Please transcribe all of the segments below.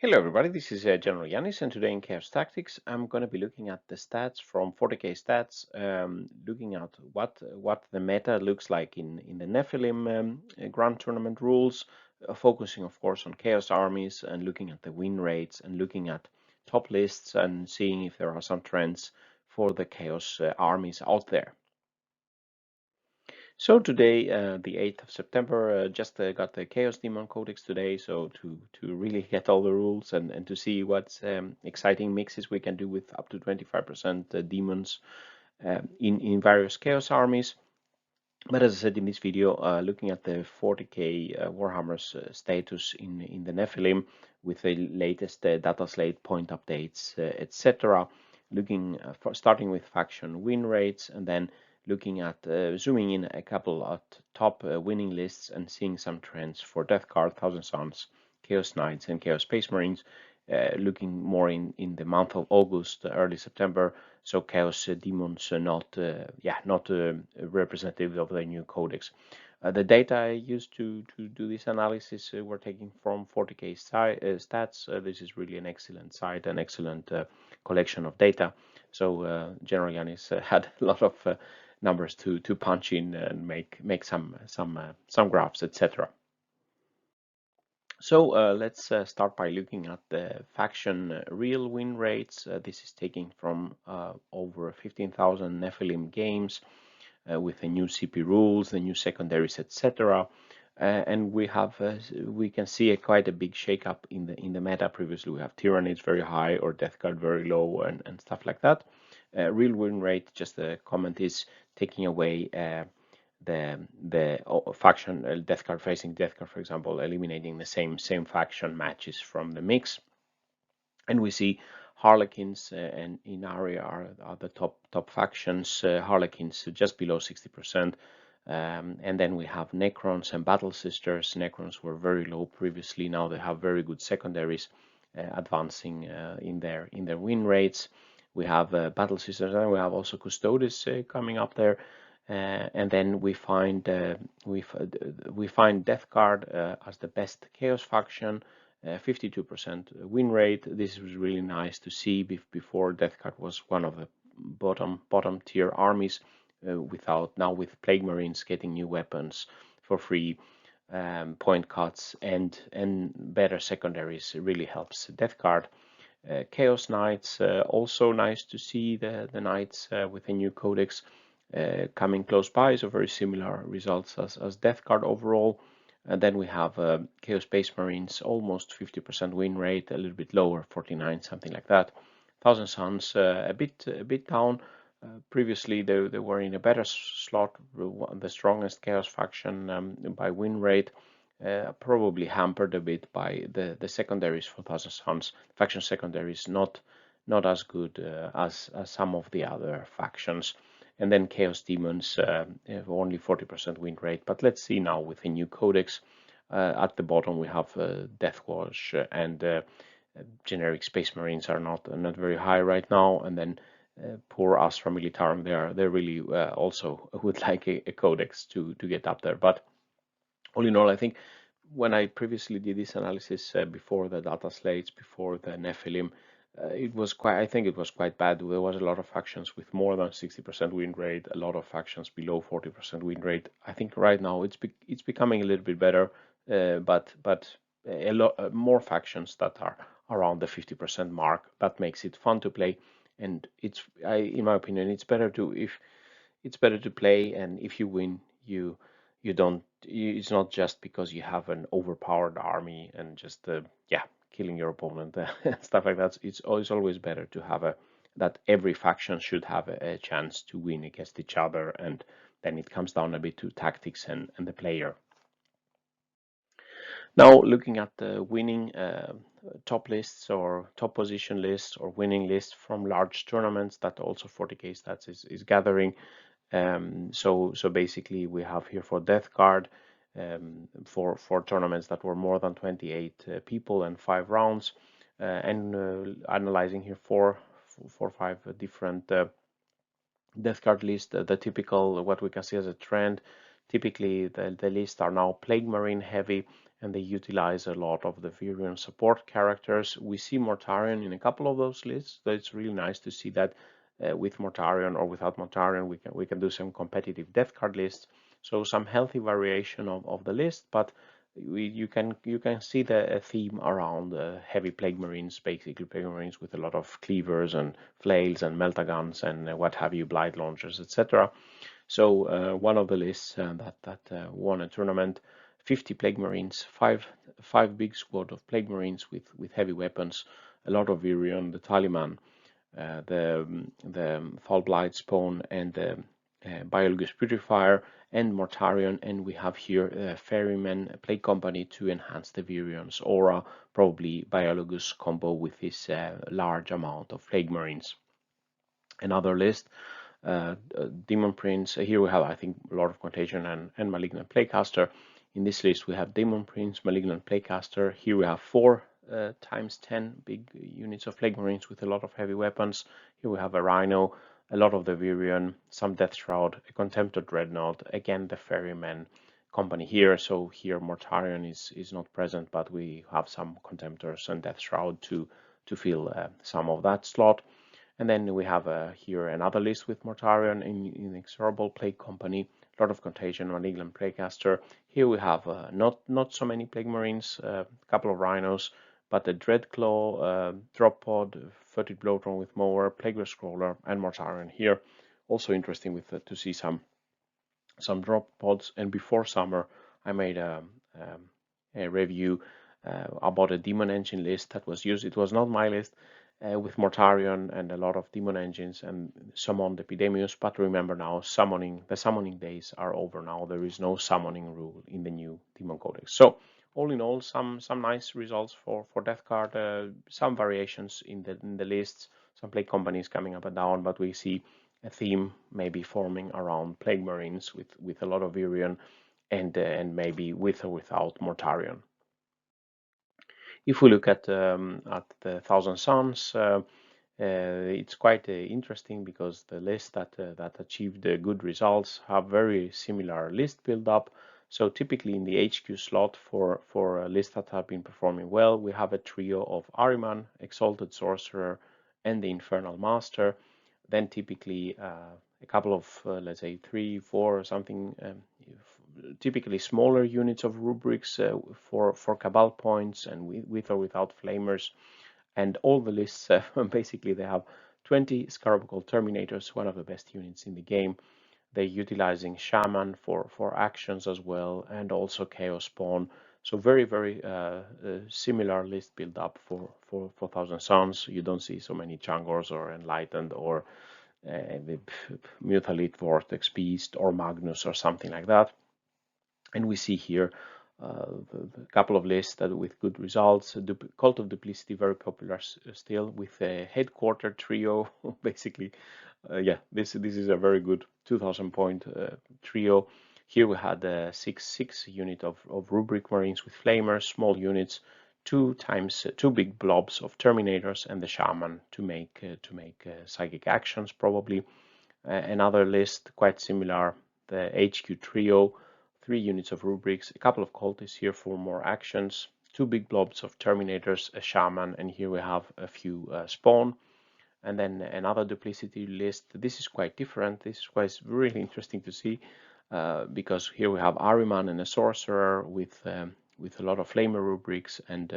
Hello everybody, this is GeneralJannis, and today in Chaos Tactics I'm going to be looking at the stats from 40k stats, looking at what the meta looks like in the Nephilim Grand Tournament rules, focusing of course on Chaos armies and looking at the win rates and looking at top lists and seeing if there are some trends for the Chaos armies out there. So today, the 8th of September, just got the Chaos Demon Codex today, so to really get all the rules and to see what exciting mixes we can do with up to 25% demons in various Chaos armies. But as I said in this video, looking at the 40k Warhammer's status in the Nephilim with the latest data slate, point updates, etc. Looking starting with faction win rates and then looking at zooming in a couple at top winning lists and seeing some trends for Death Guard, Thousand Suns, Chaos Knights, and Chaos Space Marines. Looking more in the month of August, early September. So Chaos Demons not representative of the new codex. The data I used to do this analysis were taken from 40k stats. This is really an excellent site, an excellent collection of data. So GeneralJannis had a lot of numbers to punch in and make some graphs, etc. So let's start by looking at the faction real win rates. This is taken from over 15,000 Nephilim games with the new CP rules, the new secondaries, etc. And we can see quite a big shakeup in the meta. Previously, we have Tyrannids very high or Death Guard very low and stuff like that. Real win rate, just a comment, is taking away the faction Death Guard facing Death Guard, for example, eliminating the same faction matches from the mix, and we see Harlequins and Inari are the top factions. Harlequins just below 60%, and then we have Necrons and Battle Sisters. Necrons were very low previously. Now they have very good secondaries, advancing in their win rates. We have Battle Sisters, and we have also Custodes coming up there. And then we find Death Guard as the best Chaos faction, 52% win rate. This was really nice to see. Before, Death Guard was one of the bottom tier armies. Now with Plague Marines getting new weapons for free, point cuts and better secondaries really helps Death Guard. Chaos Knights, also nice to see the Knights with a new codex. Coming close by, so very similar results as Death Guard overall. And then we have Chaos Space Marines, almost 50% win rate, a little bit lower, 49, something like that. Thousand Suns, a bit down. Previously, they were in a better slot, the strongest Chaos faction by win rate. Probably hampered a bit by the secondaries for Thousand Suns. Faction secondaries not as good as some of the other factions. And then Chaos Demons have only 40% win rate. But let's see now with the new codex. At the bottom we have Death Watch and generic Space Marines are not very high right now. And then poor Astra Militarum, they really also would like a codex to get up there. But all in all, I think when I previously did this analysis before the data slates, before the Nephilim, I think it was quite bad. There was a lot of factions with more than 60% win rate, a lot of factions below 40% win rate. I think right now it's becoming a little bit better, but a lot more factions that are around the 50% mark. That makes it fun to play, and in my opinion, it's better to play, and if you win, it's not just because you have an overpowered army and just killing your opponent and stuff like that. It's always better to have that every faction should have a chance to win against each other, and then it comes down a bit to tactics and the player. Now looking at the winning top lists or top position lists or winning lists from large tournaments that also 40k stats is gathering. So basically we have here for Death Guard, for tournaments that were more than 28 people and 5 rounds, and analyzing here four or five different Death Guard lists. The typical, what we can see as a trend, typically the lists are now Plague Marine heavy, and they utilize a lot of the Virion support characters. We see Mortarion in a couple of those lists, so it's really nice to see that with Mortarion or without Mortarion we can do some competitive death card lists. So some healthy variation of the list, but you can see the theme around heavy Plague Marines, basically Plague Marines with a lot of cleavers and flails and meltaguns and what have you, blight launchers, etc. So one of the lists that won a tournament, 50 Plague Marines, five big squad of Plague Marines with heavy weapons, a lot of Virion, the Taliman, the Fall Blight Spawn, and the Biologus Purifier, and Mortarion, and we have here Ferryman Plague Company to enhance the Virion's aura, probably Biologus combo with this large amount of Plague Marines. Another list, Demon Prince. Here we have, I think, a lot of Contagion and Malignant Plaguecaster. In this list we have Demon Prince, Malignant Plaguecaster. Here we have 4 times 10 big units of Plague Marines with a lot of heavy weapons. Here we have a Rhino, a lot of the Virion, some Death Shroud, a Contemptor Dreadnought, again the Ferryman company here. So here Mortarion is not present, but we have some Contemptors and Death Shroud to fill some of that slot. And then we have here another list with Mortarion, Inexorable Plague Company, a lot of Contagion, Malignant Plaguecaster. Here we have not so many Plague Marines, a couple of Rhinos, but the Dreadclaw, Drop Pod, Furtive Bloatron with Mower, Plague Scroller, and Mortarion here. Also interesting with to see some Drop Pods. And before summer, I made a review about a Demon Engine list that was used. It was not my list. With Mortarion and a lot of demon engines and summoned Epidemius, but remember now the summoning days are over now. There is no summoning rule in the new Demon Codex. So all in all, some nice results for Death Card, some variations in the lists, some Plague Companies coming up and down, but we see a theme maybe forming around Plague Marines with a lot of Virion and maybe with or without Mortarion. If we look at the Thousand Suns, it's quite interesting because the lists that achieved good results have very similar list build up. So typically in the HQ slot for lists that have been performing well, we have a trio of Ahriman, Exalted Sorcerer, and the Infernal Master. Then typically a couple of let's say 3, 4 something. Typically smaller units of rubrics for Cabal points and with or without flamers, and all the lists basically they have 20 Scarabs Terminators, one of the best units in the game. They're utilizing Shaman for actions as well, and also Chaos Spawn. So very similar list build up for Thousand Suns. You don't see so many Changors or Enlightened or Mutalith Vortex Beast or Magnus or something like that. And we see here a couple of lists that with good results. Cult of Duplicity, very popular still, with a headquarter trio. Basically, yeah, this is a very good 2000 point trio. Here we had a 6 unit of Rubric Marines with Flamers, small units, 2 big blobs of Terminators, and the Shaman to make psychic actions probably. Another list quite similar, the HQ trio. 3 units of Rubrics, a couple of cultists here for more actions, 2 big blobs of Terminators, a Shaman, and here we have a few Spawn. And then another Duplicity list. This is quite different. This is quite really interesting to see because here we have Ahriman and a Sorcerer with a lot of Flamer Rubrics and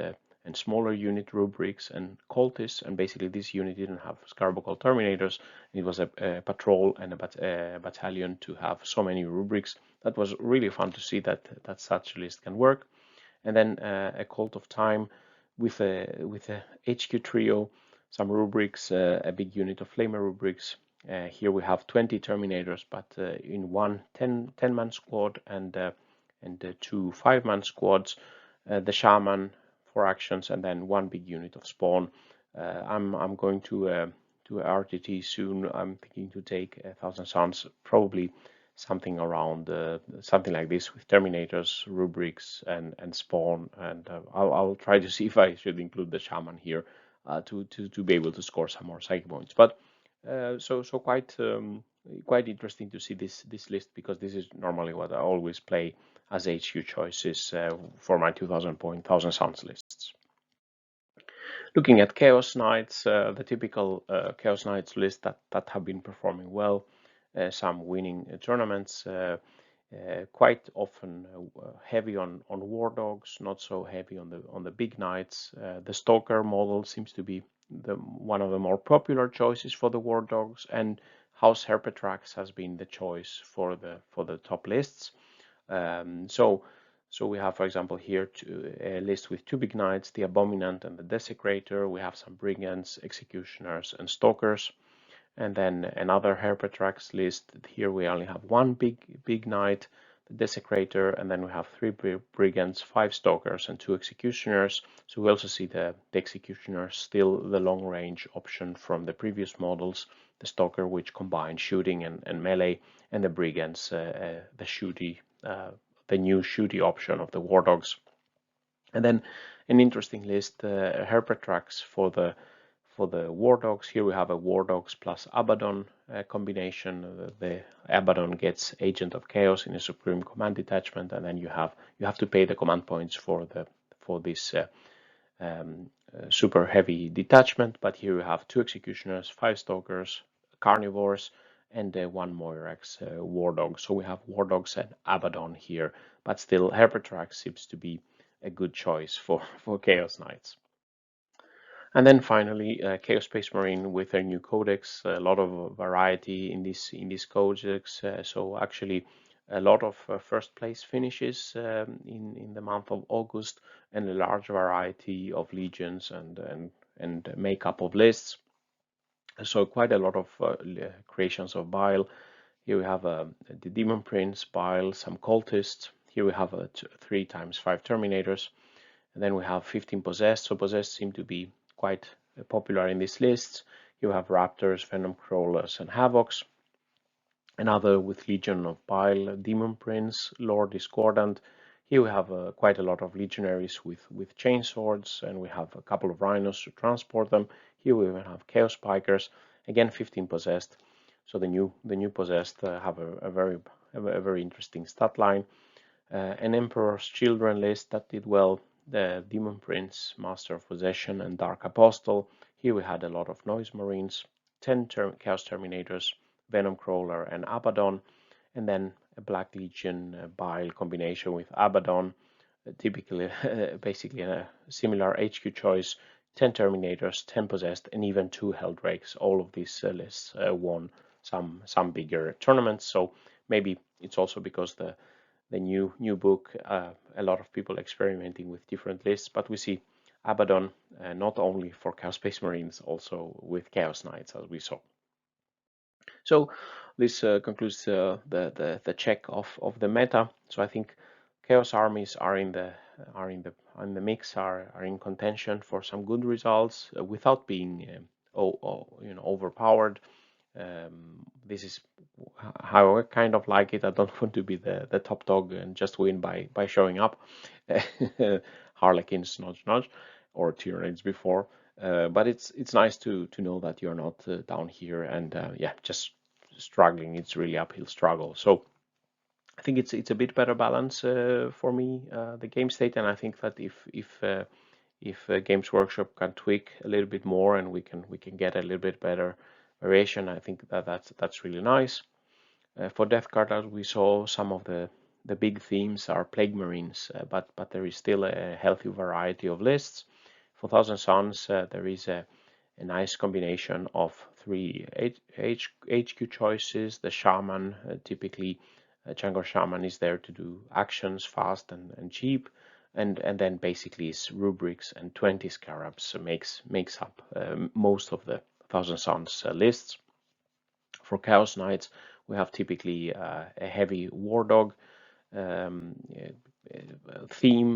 smaller unit Rubrics and cultists, and basically this unit didn't have Scarabs Terminators. It was a patrol and a battalion to have so many Rubrics. That was really fun to see that such a list can work. And then a Cult of Time with a HQ trio, some Rubrics, a big unit of Flamer Rubrics. Here we have 20 Terminators, but in one 10-man squad and 2 5-man squads. The Shaman for actions, and then 1 big unit of Spawn. I'm going to RTT soon. I'm thinking to take 1000 Suns, probably something around something like this with Terminators, Rubrics, and Spawn. And I'll try to see if I should include the Shaman here to be able to score some more psychic points. But so quite interesting to see this list, because this is normally what I always play as HQ choices for my 2000 point 1000 Suns lists. Looking at Chaos Knights, the typical Chaos Knights list that have been performing well, some winning tournaments, quite often heavy on Wardogs, not so heavy on the big knights. The Stalker model seems to be one of the more popular choices for the Wardogs, and House Herpetrax has been the choice for the top lists. So we have, for example, here a list with 2 big knights, the Abominant and the Desecrator. We have some Brigands, Executioners, and Stalkers. And then another Herpetrax list. Here we only have 1 big knight, the Desecrator, and then we have 3 Brigands, 5 Stalkers, and 2 Executioners. So we also see the Executioner still the long range option from the previous models, the Stalker, which combines shooting and melee, and the Brigands, the new shooty option of the Wardogs. And then an interesting list, Herpetrax for the Wardogs. Here we have a Wardogs plus Abaddon combination. The Abaddon gets Agent of Chaos in a Supreme Command detachment, and then you have to pay the command points for this super heavy detachment. But here we have 2 Executioners, 5 Stalkers, Carnivores, and 1 Moirax Wardog. So we have Wardogs and Abaddon here, but still Herpetrax seems to be a good choice for Chaos Knights. And then finally, Chaos Space Marine with their new codex. A lot of variety in this codex. So actually, a lot of first place finishes in the month of August, and a large variety of legions and makeup of lists. So quite a lot of creations of Bile. Here we have the Demon Prince, Bile, some Cultists. Here we have 3 times 5 Terminators. And then we have 15 Possessed. So Possessed seem to be quite popular in these lists. You have Raptors, Venom Crawlers, and Havocs. Another with Legion of Bile, Demon Prince, Lord Discordant. Here we have quite a lot of legionaries with chainswords, and we have a couple of rhinos to transport them. Here we even have Chaos Pikers, again 15 Possessed. So the new Possessed have a very interesting stat line. An Emperor's Children list that did well. The Demon Prince, Master of Possession, and Dark Apostle. Here we had a lot of Noise Marines, 10 Chaos Terminators, Venom Crawler, and Abaddon, and then a Black Legion Bile combination with Abaddon, typically basically a similar HQ choice, 10 Terminators, 10 Possessed, and even 2 Helldrakes. All of these lists won some bigger tournaments, so maybe it's also because the new book, a lot of people experimenting with different lists, but we see Abaddon not only for Chaos Space Marines, also with Chaos Knights, as we saw. So this concludes the check of the meta. So I think Chaos armies are in the mix, are in contention for some good results without being overpowered. This is how I kind of like it. I don't want to be the top dog and just win by showing up. Harlequins, nudge, or Tyranids before. But it's nice to know that you're not down here and just struggling. It's really uphill struggle. So I think it's a bit better balance for me, the game state, and I think that if Games Workshop can tweak a little bit more and we can get a little bit better variation, I think that's really nice. For Death Card, as we saw, some of the big themes are Plague Marines, but there is still a healthy variety of lists. For Thousand Suns, there is a nice combination of 3 HQ choices. The Shaman, typically Django Shaman is there to do actions fast and cheap, and then basically it's Rubrics and 20 Scarabs, so makes up most of the Thousand Suns lists. For Chaos Knights, we have typically a heavy Wardog theme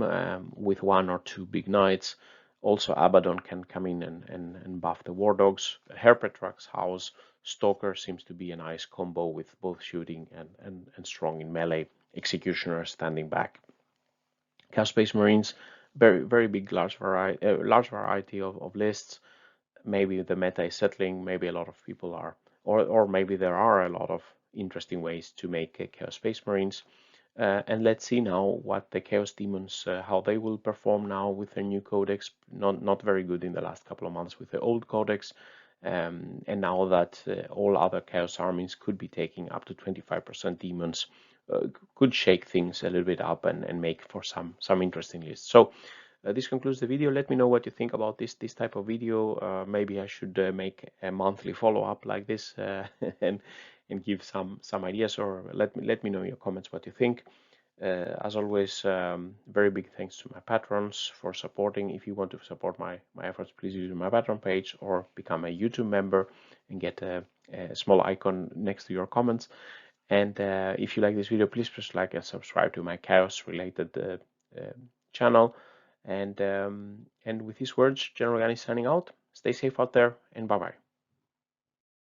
with 1 or 2 big knights. Also, Abaddon can come in and buff the Wardogs. Herpetrax House Stalker seems to be a nice combo with both shooting and strong in melee. Executioner standing back. Chaos Space Marines, very big, large variety of lists. Maybe the meta is settling. Maybe a lot of people are, or maybe there are a lot of interesting ways to make Chaos Space Marines. And let's see now what the Chaos Demons, how they will perform now with their new codex. Not very good in the last couple of months with the old codex. And now that all other Chaos armies could be taking up to 25% demons, could shake things a little bit up and make for some interesting lists. So this concludes the video. Let me know what you think about this type of video. Maybe I should make a monthly follow-up like this and give some ideas, or let me know in your comments what you think. As always, very big thanks to my patrons for supporting. If you want to support my efforts, please use my Patreon page or become a YouTube member and get a small icon next to your comments. And if you like this video, please press like and subscribe to my chaos related channel. And with these words, GeneralJannis signing out. Stay safe out there, and bye bye.